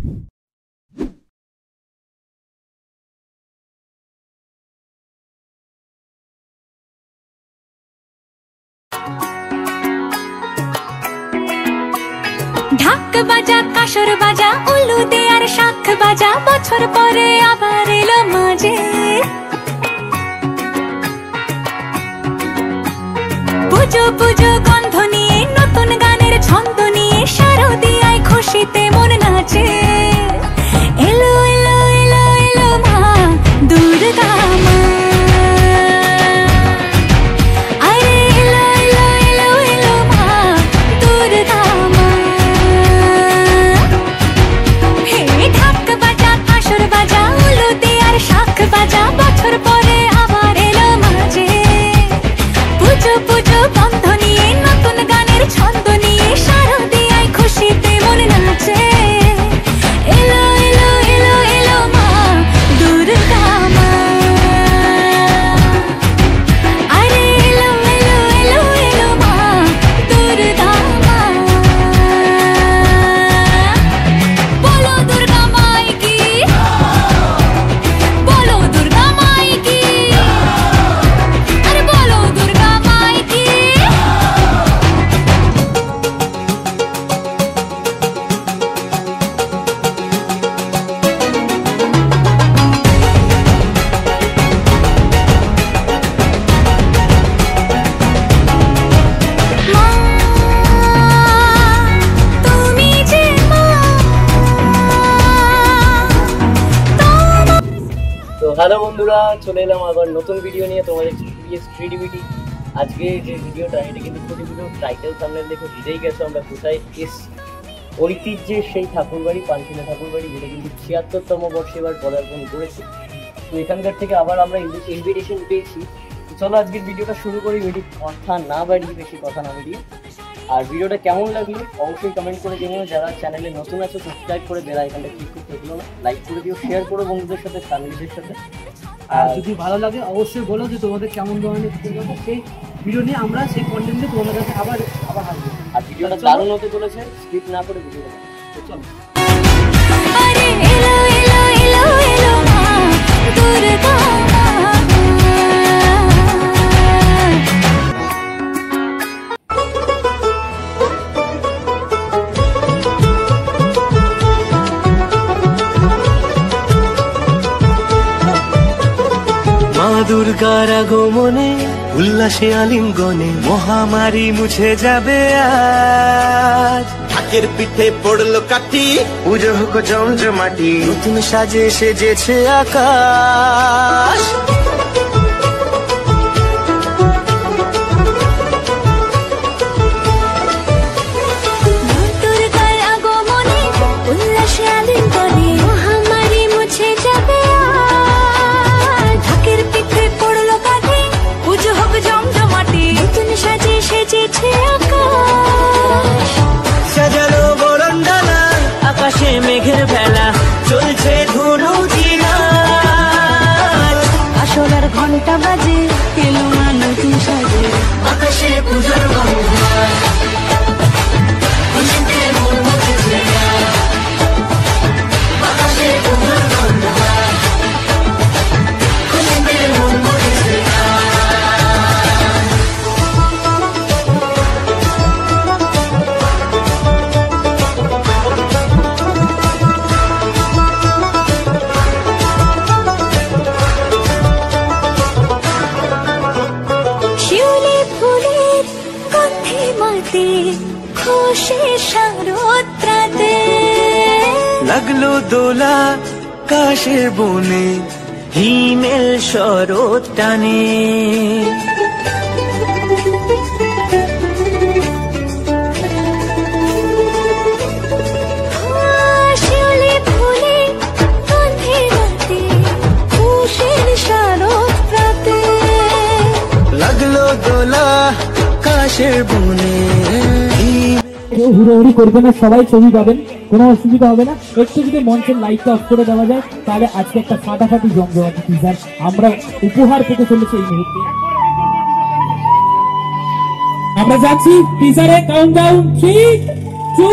ঢাক বাজা কাসর বাজা উলু দে আর শাখ বাজা বছর পরে আবার এলো মাঝে পুজো পুজো গন্ধ নিয়ে নতুন গানের ছন্দ নিয়ে শারদিয়ায় খুশিতে মন নাচে এলো এলো এলো এলো মা দুর্গা মা আরে এলো এলো এলো এলো মা দুর্গা মা হে ঢাক বাজা কাসর বাজা উলু দে আর শাখ বাজা বছর পরে আবার এলো মাঝে পুজো পুজো গন্ধ নিয়ে নতুন গানের ছন্দ নিয়ে শারদিয়ায় খুশিতে মন নাচে এলো এলো এলো এলো মা দুর্গা মা আরে এলো এলো এলো এলো মা দুর্গা মা বলো দুর্গা মাই কি বলো দুর্গা মাই কি আরে বলো দুর্গা মাই কি মা তুমি যে মা তো হ্যালো বন্ধুরা, চলে এলাম আবার নতুন ভিডিও নিয়ে তোমাদের ক্রিয়েটিভিটি। আজকে যে ভিডিওটা, এটা কিন্তু ছোটো ভিডিও টাইটেল থাম্বনেল দেখে বুঝেই গেছো আমরা কোথায় এসছি। ঐতিহ্যের সেই ঠাকুরবাড়ি, পানশিলা ঠাকুরবাড়ি, যেটা কিন্তু ৭৬তম বর্ষে এবার পদার্পণ করেছে। তো এখানকার থেকে আবার আমরা ইনভিটেশন পেয়েছি। তো চলো আজকের ভিডিওটা শুরু করি, কথা না বাড়িয়ে, বেশি কথা না বাড়িয়ে। আর ভিডিওটা কেমন লাগলো অবশ্যই কমেন্ট করে জানিও। যারা চ্যানেলে নতুন আছে সাবস্ক্রাইব করে বেল আইকনটা ক্লিক করতে ভুলো না, লাইক করে দিও, শেয়ার করো বন্ধুদের সাথে, ফ্যামিলিদের সাথে। আর যদি ভালো লাগে অবশ্যই বলো যে তোমাদের কেমন ধরনের ভিডিও, সেই ভিডিও নিয়ে আমরা সেই কন্টেন্টে তোমাদের কাছে আবার আসবো। আর ভিডিওটা দারুণ হতে চলেছে, স্কিপ না করে ভিডিওটা চলো। আরে এলো এলো এলো এলো মা দুর্গা মা মা দুর্গার আগমনে উল্লাসে আলিঙ্গনে মহামারী মুছে যাবে আজ। ঢাকের পিঠে পড়লো কাঠি, পুজো হোক জমজমাটি, নতুন সাজে সেজেছে আকাশ। দুর্গার আগমনে উল্লাসে আলিঙ্গনে মহামারী মুছে যাবে আজ। ঢাকের পিঠে পড়লো কাঠি, পুজো হোক জমজমাটি, নতুন সাজে সেজেছে আকাশ। সাজানো বরণডালা, আকাশে মেঘের বেলা, চলছে ধনু চিনার। আসলার ঘন্টা বাজে, এলো মা নতুন সাজে, আকাশে পূজার গন্ধ, খুশিতে মন মুছেছে আজ। আকাশে পূজার গন্ধ, খুশিতে মন মুছেছে আজ। শিউলি ফুলের গন্ধে মাতে, খুশি শারদরাতে। লাগলো দোলা কাশের বনে, হিমেল শরৎ টানে। শিউলি ফুলের গন্ধে মাতে, খুশির শারদরাতে। লাগলো দোলা কাশের বনে, কেউ হুড়োহুড়ি করবে না, সবাই ছবি পাবেন, কোনো অসুবিধা হবে না। একটু যদি মঞ্চের লাইটটা অফ করে দেওয়া যায় তাহলে আজকে একটা ফাটাফাটি জমজমাটি টিজার আমরা উপহার পেতে চলেছি এই মুহূর্তে। আমরা যাচ্ছি টিজারে, কাউন্টডাউন 3, 2,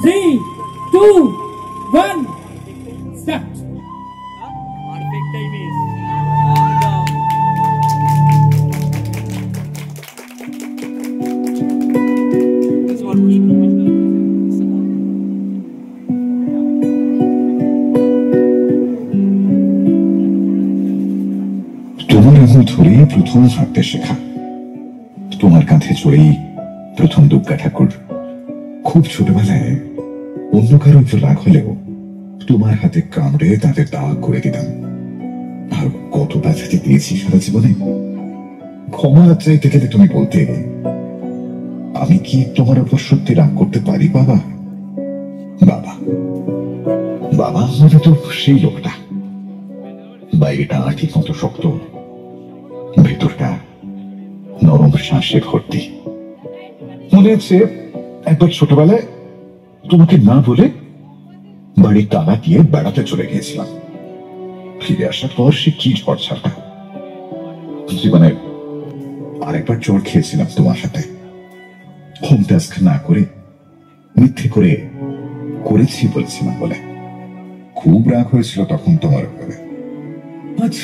3, 2, 1, start. তোমার আঙুল ধরেই প্রথম হাঁটতে শেখা, তোমার কাঁধে চড়েই প্রথম দুর্গা ঠাকুর। খুব ছোটবেলায় অন্য কারো একটু রাগ হলেও তোমার হাতে কামড়ে তাদের দাগ করে দিতাম। আর কত ব্যথা যে দিয়েছি সারা জীবনে। ক্ষমা চাইতে গেলে তুমি বলতে, আমি কি তোমার উপর সত্যি রাগ করতে পারি বাবা? বাবা বাবা মানে তো সেই লোকটা, বাইরেটা আঠির মতো শক্ত, ভেতরটা নরম শ্বাসে ভর্তি। মনে আছে একবার ছোটবেলায় তোমাকে না বলে বাড়ির তালা দিয়ে বেড়াতে চলে গিয়েছিলাম। ফিরে আসার পর সে কি ঝড়ঝাপটা। জীবনে আরেকবার জ্বর খেয়েছিলাম তোমার সাথে, হোম টাস্ক না করে মিথ্যে করে করেছি বলেছিলাম বলে। খুব রাগ হয়েছিল তখন তোমার উপরে। আজ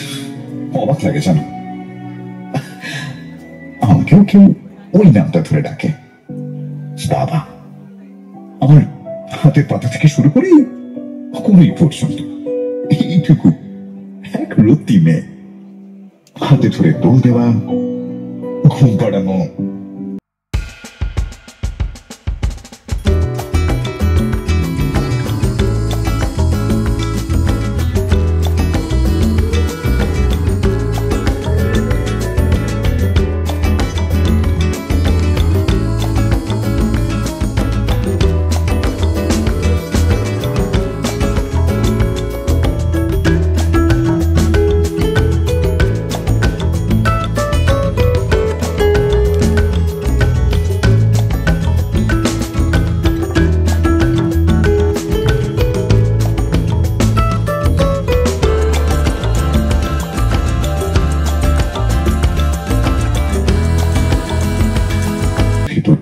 অবাক লাগে জানো, আমাকেও কেউ ওই নামটা ধরে ডাকে, বাবা। আমার হাতের পাতা থেকে শুরু করে কোনই পর্যন্ত এইটুকু এক রত্তি মেয়ে, হাতে ধরে দোল দেওয়া, ঘুম পাড়ানো।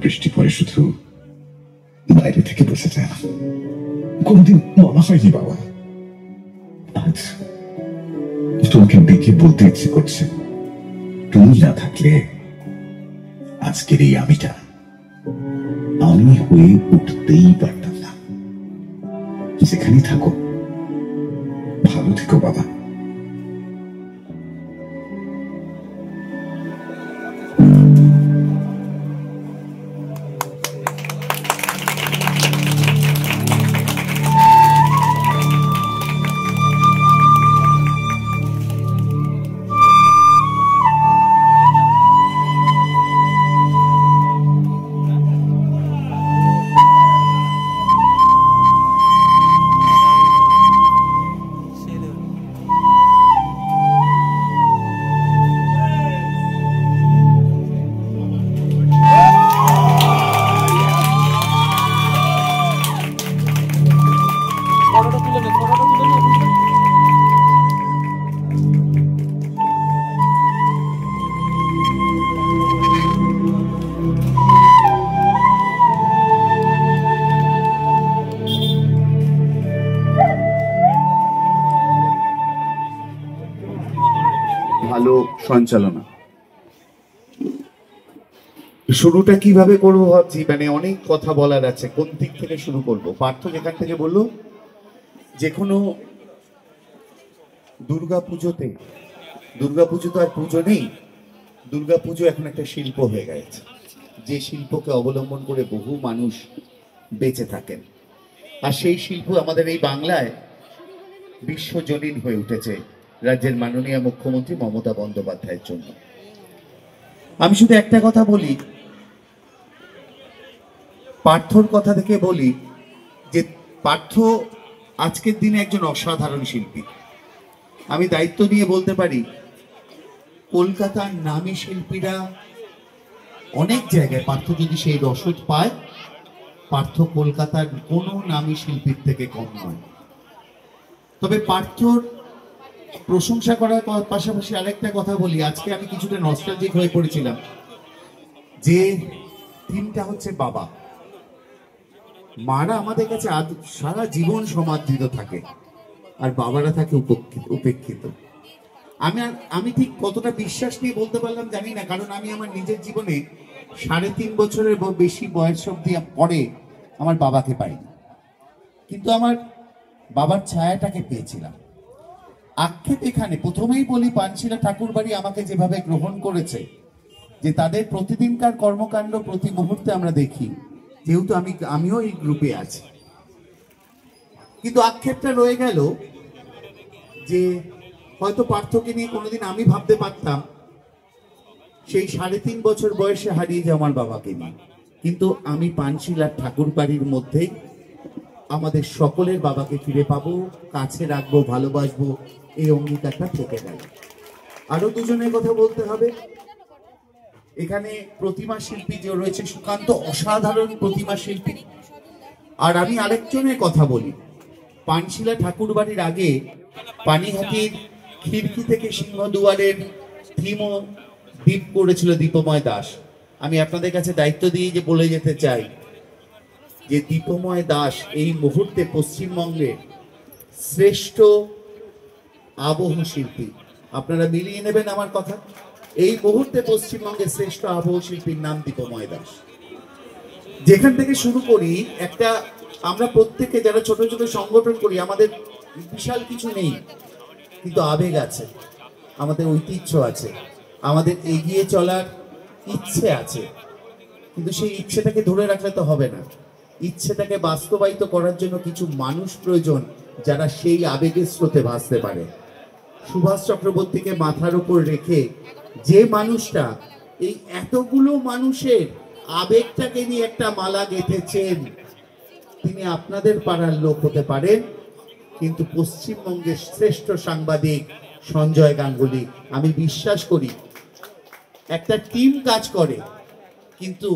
বৃষ্টি পরে শুধু বাইরে থেকে বসে যায় না, কোনদিন বলা হয়নি বাবা। আজ তোমাকে ডেকে বলতে ইচ্ছে করছে, তুমি না থাকলে আজকের এই আমিটা আমি হয়ে উঠতেই পারতাম না। যেখানেই থাকো ভালো থেকো বাবা। ভালো সঞ্চালনা। শুরুটা কিভাবে করবো ভাবছি, মানে অনেক কথা বলার আছে, কোন দিক থেকে শুরু করব। পার্থ যেখান থেকে বললো যে কোনো দুর্গাপুজোতে, দুর্গাপুজো তো আর পুজো নেই, দুর্গাপুজো এখন একটা শিল্প হয়ে গেছে, যে শিল্পকে অবলম্বন করে বহু মানুষ বেঁচে থাকেন। আর সেই শিল্প আমাদের এই বাংলায় বিশ্বজনীন হয়ে উঠেছে রাজ্যের মাননীয় মুখ্যমন্ত্রী মমতা বন্দ্যোপাধ্যায়ের জন্য। আমি শুধু একটা কথা বলি, পার্থর কথা থেকে বলি যে পার্থ আজকের দিনে একজন অসাধারণ শিল্পী। আমি দায়িত্ব নিয়ে বলতে পারি, কলকাতার নামী শিল্পীরা অনেক জায়গায়, পার্থ যদি সেই রসদ পায়, পার্থ কলকাতার কোনো নামী শিল্পীর থেকে কম নয়। তবে পার্থর প্রশংসা করার পাশাপাশি আরেকটা কথা বলি, আজকে আমি কিছুটা নস্টালজিক হয়ে পড়েছিলাম যে থিমটা হচ্ছে বাবা। মারা আমাদের কাছে সারা জীবন সমাদৃত থাকে, আর বাবারা থাকে উপেক্ষিত। আমি ঠিক কতটা বিশ্বাস নিয়ে বলতে পারলাম জানি না, কারণ আমি আমার নিজের জীবনে 3.5 বছরের বেশি বয়স অব্দি পরে আমার বাবাকে পাইনি, কিন্তু আমার বাবার ছায়াটাকে পেয়েছিলাম। আক্ষেপ এখানে প্রথমেই বলি, পানশিলা ঠাকুরবাড়ি আমাকে যেভাবে গ্রহণ করেছে, যে তাদের প্রতিদিনকার কর্মকাণ্ড প্রতি মুহূর্তে আমরা দেখি, যেহেতু আমিও এই গ্রুপে আছি। কিন্তু আক্ষেপটা রয়ে গেল যে হয়তো পার্থকে নিয়ে কোনোদিন আমি ভাবতে পারতাম সেই 3.5 বছর বয়সে হারিয়ে যাওয়া আমার বাবাকে নিয়ে, কিন্তু আমি পানশিলার ঠাকুরবাড়ির মধ্যেই আমাদের সকলের বাবাকে ফিরে পাবো, কাছে রাখবো, ভালোবাসবো, এই অঙ্গীকারটা থেকে গেল। আরো দুজনের কথা বলতে হবে। এখানে প্রতিমা শিল্পী যে রয়েছে, সুকান্ত অসাধারণ প্রতিমা শিল্পী। আর আমি আরেকজনের কথা বলি, পানশিলা ঠাকুরবাড়ির আগে পানিহাটির খিড়কি থেকে সিংহদুয়ারের থিমও দ্বীপ করেছিল দীপময় দাস। আমি আপনাদের কাছে দায়িত্ব দিয়ে যে বলে যেতে চাই যে দীপময় দাস এই মুহূর্তে পশ্চিমবঙ্গের শ্রেষ্ঠ আবহ শিল্পী। আপনারা মিলিয়ে নেবেন আমার কথা, এই মুহূর্তে পশ্চিমবঙ্গের শ্রেষ্ঠ আবহ শিল্পীর নাম দীপময় দাস। যেখান থেকে শুরু করি, একটা আমরা প্রত্যেকে যারা ছোট ছোট সংগঠন করি, আমাদের বিশাল কিছু নেই, কিন্তু আবেগ আছে, আমাদের ঐতিহ্য আছে, আমাদের এগিয়ে চলার ইচ্ছে আছে। কিন্তু সেই ইচ্ছেটাকে ধরে রাখলে তো হবে না, ইচ্ছেটাকে বাস্তবায়িত করার জন্য কিছু মানুষ প্রয়োজন যারা সেই আবেগের স্রোতে ভাসতে পারে। সুভাষ চক্রবর্তীকে মাথার উপর রেখে যে মানুষটা এই এতগুলো মানুষের আবেগটাকে নিয়ে একটা মালা গেঁথেছেন, তিনি আপনাদের পাড়ার লোক হতে পারেন, কিন্তু পশ্চিমবঙ্গের শ্রেষ্ঠ সাংবাদিক সঞ্জয় গাঙ্গুলি। আমি বিশ্বাস করি একটা টিম কাজ করে, কিন্তু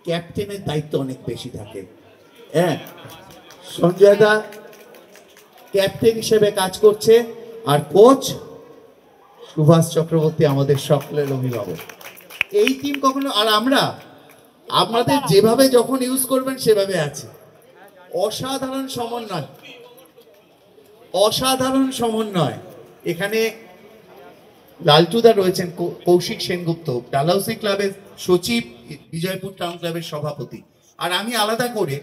ক্যাপ্টেনের দায়িত্ব অনেক বেশি থাকে। হ্যাঁ, সঞ্জয় দা ক্যাপ্টেন হিসেবে কাজ করছে, আর কোচ সুভাষ চক্রবর্তী আমাদের সকলের অভিভাবক। এই টিম কখনো, আর আমরা আমাদের যেভাবে যখন ইউজ করবেন সেভাবে আছে। অসাধারণ সমন্বয়, অসাধারণ সমন্বয়। এখানে লালটুদা রয়েছেন, কৌশিক সেনগুপ্ত ডালহাউসি ক্লাবের সচিব, বিজয়পুর টাউন ক্লাবের সভাপতি। আর আমি আলাদা করে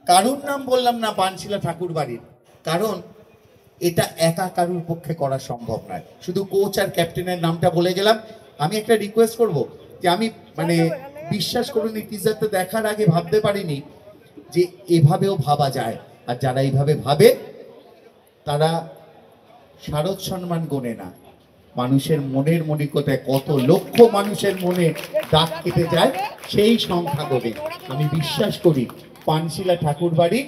কারুর নাম বললাম না পানশিলা ঠাকুরবাড়ির, কারণ এটা একা কারুর পক্ষে করা সম্ভব নয়। শুধু কোচ আর ক্যাপ্টেনের নামটা বলে গেলাম। আমি একটা রিকোয়েস্ট করব যে আমি বিশ্বাস করুন এই টিজারটা দেখার আগে ভাবতে পারিনি যে এভাবেও ভাবা যায়। আর যারা এইভাবে ভাবে তারা শারদ সম্মান গোনে না, মানুষের মনের মনিকতায় কত লক্ষ মানুষের মনে দাগ কেটে যায় সেই সংখ্যা গোনে। আমি বিশ্বাস করি পানশিলা ঠাকুরবাড়ি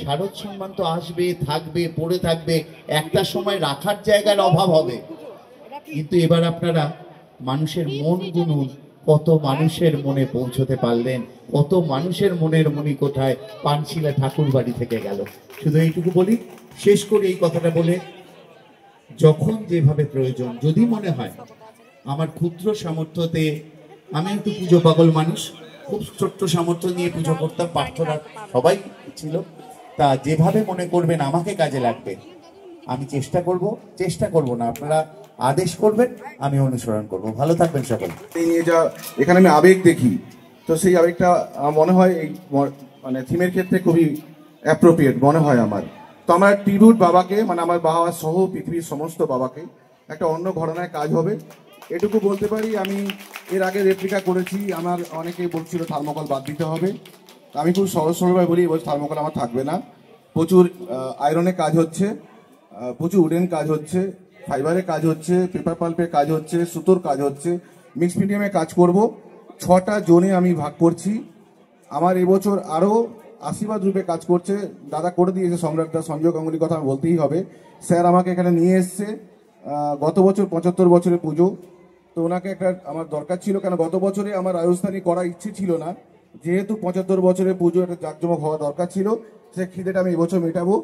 শারদ সম্মান তো আসবে, থাকবে, পড়ে থাকবে, একটা সময় রাখার জায়গার অভাব হবে, কিন্তু এবার আপনারা মানুষের মন গুনুন, কত মানুষের মনে পৌঁছতে পারলেন, কত মানুষের মনের মনিকোঠায় পানশিলা ঠাকুরবাড়ি থেকে গেল। শুধু এইটুকু বলি, শেষ করে এই কথাটা বলে, যখন যেভাবে প্রয়োজন, যদি মনে হয় আমার ক্ষুদ্র সামর্থ্যতে, আমি একটু পুজো পাগল মানুষ, খুব ছোট্ট সামর্থ্য নিয়ে পুজো করতাম, পার্থরা সবাই ছিল, তা যেভাবে মনে করবেন আমাকে কাজে লাগবে আমি চেষ্টা করব না, আপনারা আদেশ করবেন, আমি অনুসরণ করব। ভালো থাকবেন সকল। এই নিয়ে যা এখানে আমি আবেগ দেখি, তো সেই আবেগটা মনে হয় এই থিমের ক্ষেত্রে খুবই অ্যাপ্রোপ্রিয়েট মনে হয় আমার। তো আমার ট্রিবিউট বাবাকে, আমার বাবা সহ পৃথিবীর সমস্ত বাবাকে, একটা অন্য ঘটনায় কাজ হবে এটুকু বলতে পারি। আমি এর আগে রেপ্লিকা করেছি, আমার অনেকেই বলছিল থার্মোকল বাদ দিতে হবে, আমি খুব সহজ সরলভাবে বলি এবার থার্মোকল আমার থাকবে না। প্রচুর আয়রনের কাজ হচ্ছে, প্রচুর উডেন কাজ হচ্ছে, ফাইবারের কাজ হচ্ছে, পেপার পাল্পের কাজ হচ্ছে, সুতোর কাজ হচ্ছে, মিক্স মিডিয়ামে কাজ করব। 6টা জোনে আমি ভাগ করছি। আমার এবছর আরও আশীর্বাদ রূপে কাজ করছে, দাদা করে দিয়েছে সম্রাটদা, সঞ্জয় গাঙ্গুলির কথা বলতেই হবে। স্যার আমাকে এখানে নিয়ে এসছে, গত বছর 75 বছরের পুজো, তো ওনাকে একটা আমার দরকার ছিল, কেন গত বছরে আমার রাজস্থানী করার ইচ্ছে ছিল না, যেহেতু 75 বছরের পুজো একটা জাঁকজমক হওয়া দরকার ছিল, সে খিদেটা আমি এবছর মেটাবো।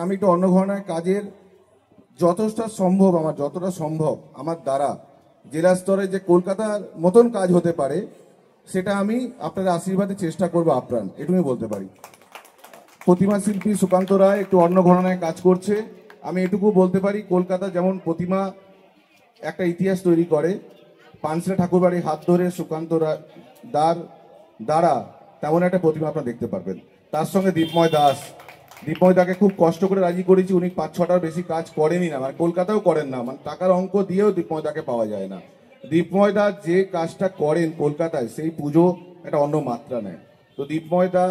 আমি একটু অন্য ধরনের কাজের যতটা সম্ভব আমার দ্বারা জেলা স্তরে যে কলকাতার মতন কাজ হতে পারে, সেটা আমি আপনাদের আশীর্বাদে চেষ্টা করবো আপ্রাণ, এটুকুই বলতে পারি। প্রতিমা শিল্পী সুকান্ত রায় একটু অন্য ঘরানায় কাজ করছে। আমি এটুকু বলতে পারি, কলকাতা যেমন প্রতিমা একটা ইতিহাস তৈরি করে, পানশিলা ঠাকুরবাড়ির হাত ধরে সুকান্ত রায় দ্বারা তেমন একটা প্রতিমা আপনারা দেখতে পারবেন। তার সঙ্গে দীপময় দাকে খুব কষ্ট করে রাজি করেছি। উনি 5-6টার বেশি কাজ করেনই না, মানে কলকাতাও করেন না, মানে টাকার অঙ্ক দিয়েও দীপময় দাকে পাওয়া যায় না। দীপময় দা যে কাজটা করেন কলকাতায়, সেই পুজো একটা অন্য মাত্রা নেয়। তো দীপময় দা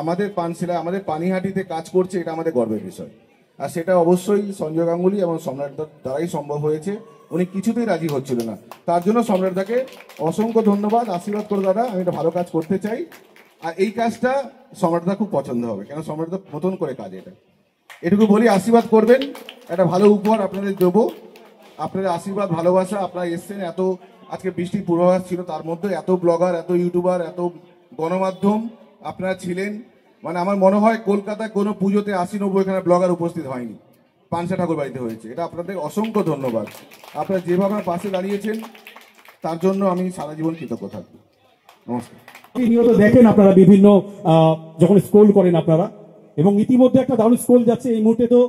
আমাদের পানশিলায়, আমাদের পানিহাটিতে কাজ করছে, এটা আমাদের গর্বের বিষয়। আর সেটা অবশ্যই সঞ্জয় গাঙ্গুলি এবং সম্রাট দার দ্বারাই সম্ভব হয়েছে। উনি কিছুতেই রাজি হচ্ছিল না, তার জন্য সম্রাট দাকে অসংখ্য ধন্যবাদ। আশীর্বাদ করে দাদা, আমি একটা ভালো কাজ করতে চাই। আর এই কাজটা সম্রাটদা খুব পছন্দ হবে, কেন সম্রাটদা নতুন করে কাজ এটা। এটুকু বলি, আশীর্বাদ করবেন, একটা ভালো উপহার আপনাদের দেবো। আপনাদের আশীর্বাদ, ভালোবাসা, আপনারা এসছেন, এত আজকে বৃষ্টির পূর্বাভাস ছিল, তার মধ্যে এত ব্লগার, এত ইউটিউবার, এত গণমাধ্যম আপনারা ছিলেন। মানে আমার মনে হয় কলকাতায় কোনো পুজোতে 80-90 এখানে ব্লগার উপস্থিত হয়নি, পানশিলা ঠাকুর বাড়িতে হয়েছে। এটা আপনাদের অসংখ্য ধন্যবাদ। আপনারা যেভাবে আমার পাশে দাঁড়িয়েছেন তার জন্য আমি সারা জীবন কৃতজ্ঞ থাকবো। নমস্কার। নিয়ত দেখেন আপনারা বিভিন্ন যখন স্ক্রোল করেন আপনারা, এবং ইতিমধ্যে একটা দারুণ স্ক্রোল যাচ্ছে এই মুহূর্তে। তো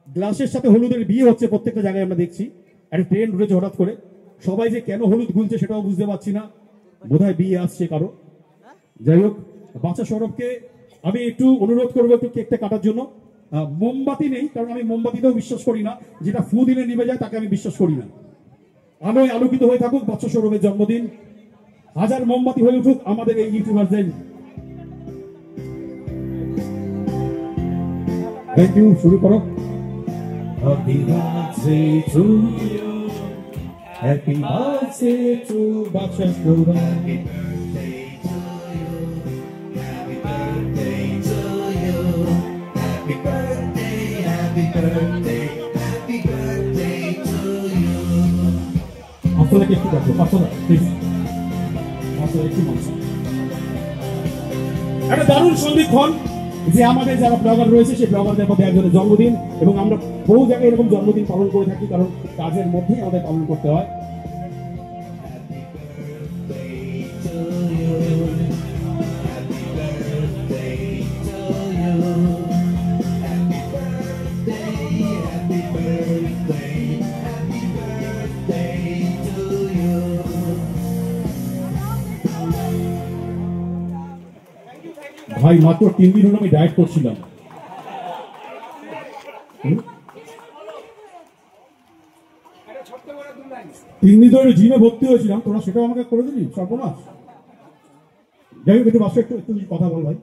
গ্লাসের সাথে হলুদের বিয়ে হচ্ছে প্রত্যেকটা জায়গায়, আমরা দেখছি একটা ট্রেন্ড উঠেছে হঠাৎ করে। সবাই যে কেন হলুদ গুলছে সেটাও বুঝতে পারছি না, বোধহয় বিয়ে আসছে কারো। যাই হোক, বাচ্চা সৌরভকে আমি একটু অনুরোধ করবো একটু কেকটা কাটার জন্য। মোমবাতি নেই, কারণ আমি মোমবাতিতেও বিশ্বাস করি না, যেটা ফু দিলে নিভে যায় তাকে আমি বিশ্বাস করি না। আলোয় আলোকিত হয়ে থাকুক বাচ্চা সৌরভের জন্মদিন, হাজার মোমবাতি হয়ে উঠুক আমাদের এই ইউটিউবারদের। থ্যাংক ইউ, শুরু করো। Happy birthday to you, happy birthday to বাচ্চা সৌরভ, হ্যাপি আপনাদেরকে একটু দেখো, প্লিজ একটা দারুণ সন্ধিক্ষণ যে আমাদের যারা ব্লগার রয়েছে সেই ব্লগারদের মধ্যে একজনের জন্মদিন, এবং আমরা বহু জায়গায় এরকম জন্মদিন পালন করে থাকি, কারণ কাজের মধ্যেই আমাদের পালন করতে হয়। ভাই মাত্র 3 দিন হলো আমি ডায়েট করছিলাম। 3 দিন ধরে জিমে ভর্তি হয়েছিলাম, তোরা সেটাও আমাকে করে দিলি, সর্বনাশ। যাই হোক, একটু বাসে একটু কথা বল ভাই।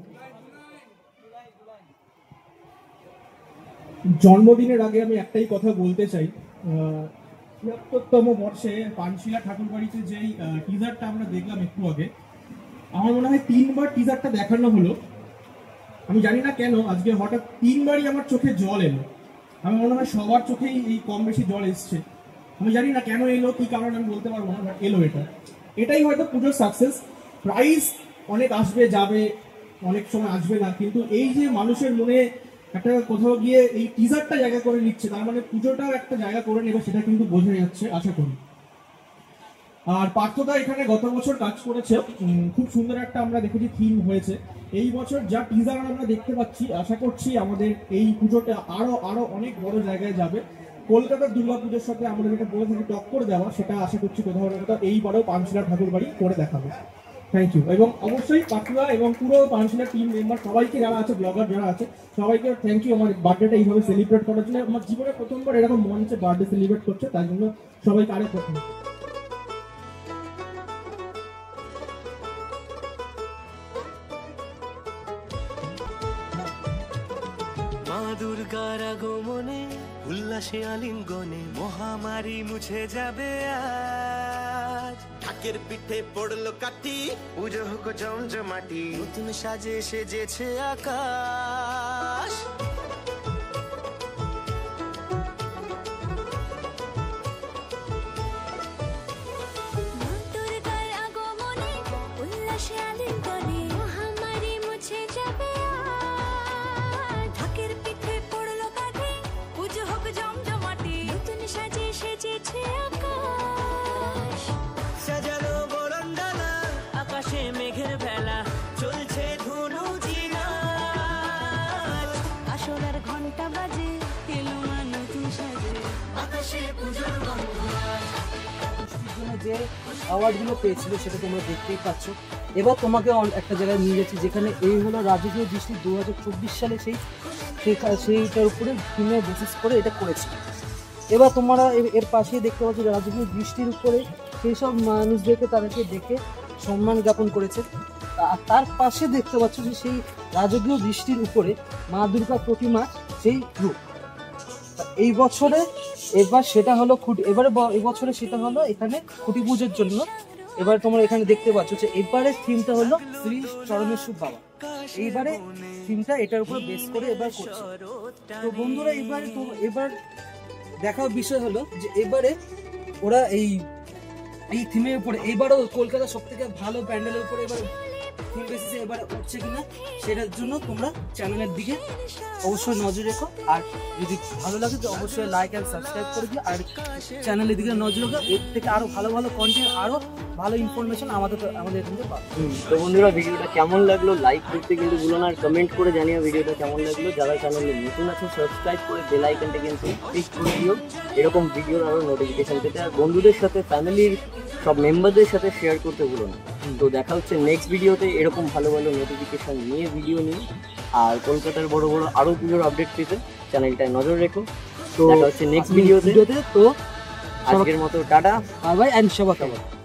জন্মদিনের আগে আমি একটাই কথা বলতে চাই, ৭৩তম বর্ষে পানশিলা ঠাকুরবাড়িতে যেই টিজারটা আমরা দেখলাম একটু আগে, আমার মনে হয় 3বার টিজারটা দেখানো হলো। আমি জানি না কেন আজকে হঠাৎ 3বারই আমার চোখে জল এলো। আমার মনে হয় সবার চোখেই এই কম বেশি জল এসছে। আমি জানি না কেন এলো, কি কারণ আমি বলতে পারবো না, বাট এলো। এটাই হয়তো পুজোর সাকসেস। প্রাইজ অনেক আসবে যাবে, অনেক সময় আসবে না, কিন্তু এই যে মানুষের মনে একটা কোথাও গিয়ে এই টিজারটা জায়গা করে নিচ্ছে, তার মানে পুজোটাও একটা জায়গা করে নেবে, সেটা কিন্তু বোঝা যাচ্ছে আশা করি। আর পার্থদা এখানে গত বছর কাজ করেছে, খুব সুন্দর একটা আমরা দেখেছি থিম হয়েছে। এই বছর যা টিজার আমরা দেখতে পাচ্ছি, আশা করছি আমাদের এই পুজোটা আরো অনেক বড় জায়গায় যাবে। কলকাতার দুর্গাপুজোর সাথে আমরা যেটা বলে থাকি টক্কর দেওয়া, সেটা আশা করছি কোথাও না কোথাও এইবারও পানশিলা ঠাকুরবাড়ি করে দেখাবে। Thank you. এবং অবশ্যই পার্থদা এবং পুরো পানশিলা টিম মেম্বার সবাইকে, যারা আছে ব্লগার যারা আছে সবাইকে থ্যাংক ইউ আমার বার্থডেটা এইভাবে সেলিব্রেট করার জন্য। আমার জীবনে প্রথমবার এরকম মঞ্চে বার্থডে সেলিব্রেট করছে, তার জন্য সবাইকে আরেক প্রথম। মা দুর্গার আগমনে উল্লাসে আলিঙ্গনে মহামারী মুছে যাবে আজ। ঢাকের পিঠে পড়লো কাঠি, পুজো হোক জমজমাটি, নতুন সাজে সেজেছে আকাশ। সাজানো বরণডালা, আকাশে মেঘের বেলা, চলছে ধনু জিনা। যে অ্যাওয়ার্ডগুলো পেয়েছিল সেটা তোমরা দেখতেই পাচ্ছ। এবার তোমাকে একটা জায়গায় নিয়ে যাচ্ছি যেখানে এই হলো রাজকীয় দৃষ্টি 2024 সালে সেইটার উপরে থিমের বেসিস করে এটা করেছে। এবার তোমরা এর পাশেই দেখতে পাচ্ছ রাজকীয় দৃষ্টির উপরে সেই সব মানুষদেরকে তাদেরকে দেখে সম্মান জ্ঞাপন করেছে। আর তার পাশে দেখতে পাচ্ছ যে সেই রাজকীয় দৃষ্টির উপরে মা দুর্গা প্রতিমা সেই রূপ। এই বছরে এবার সেটা হলো এই বছরে সেটা হলো এখানে খুঁটি পুজোর জন্য। এবার তোমরা এখানে দেখতে পাচ্ছ যে এবারে থিমটা হলো শ্রী চরণেশ্বর বাবা। এইবারে থিমটা এটার উপর বেস করে এবার করছে। তো বন্ধুরা এবার দেখার বিষয় হলো যে এবারে ওরা এই থিমের উপরে এবারও কলকাতার সব থেকে ভালো প্যান্ডেলের উপরে এবার থিম বেসিসে এবার উঠছে কিনা সেটার জন্য তোমরা চ্যানেলের দিকে অবশ্যই নজর রেখো। আর যদি ভালো লাগে তো অবশ্যই লাইক অ্যান্ড সাবস্ক্রাইব করে দিও। আর চ্যানেলের দিকে নজর রেখো, এর থেকে আরো ভালো ভালো কন্টেন্ট আরো ভালো ইনফরমেশন আমাদের এখান থেকে পাবো। তো বন্ধুরা ভিডিওটা কেমন লাগলো লাইক করতে কিন্তু ভুলো না, আর কমেন্ট করে জানিও ভিডিওটা কেমন লাগলো। যারা চ্যানেলে নতুন আছে সাবস্ক্রাইব করে বেল আইকনটা কিন্তু ক্লিক করে দিও এরকম ভিডিওর আরো নোটিফিকেশন পেতে। আর বন্ধুদের সাথে ফ্যামিলির সব মেম্বারদের সাথে শেয়ার করতে ভুলো না। তো দেখা হচ্ছে নেক্সট ভিডিওতে এরকম ভালো ভালো নোটিফিকেশন নিয়ে ভিডিও নিয়ে। আর কলকাতার বড় বড় আরো পুজোর আপডেট পেতে চ্যানেলটায় নজর রেখো। তো দেখা হচ্ছে নেক্সট ভিডিওতে। তো আজকের মতো টাটা, বাই বাই এন্ড শুভকামনা।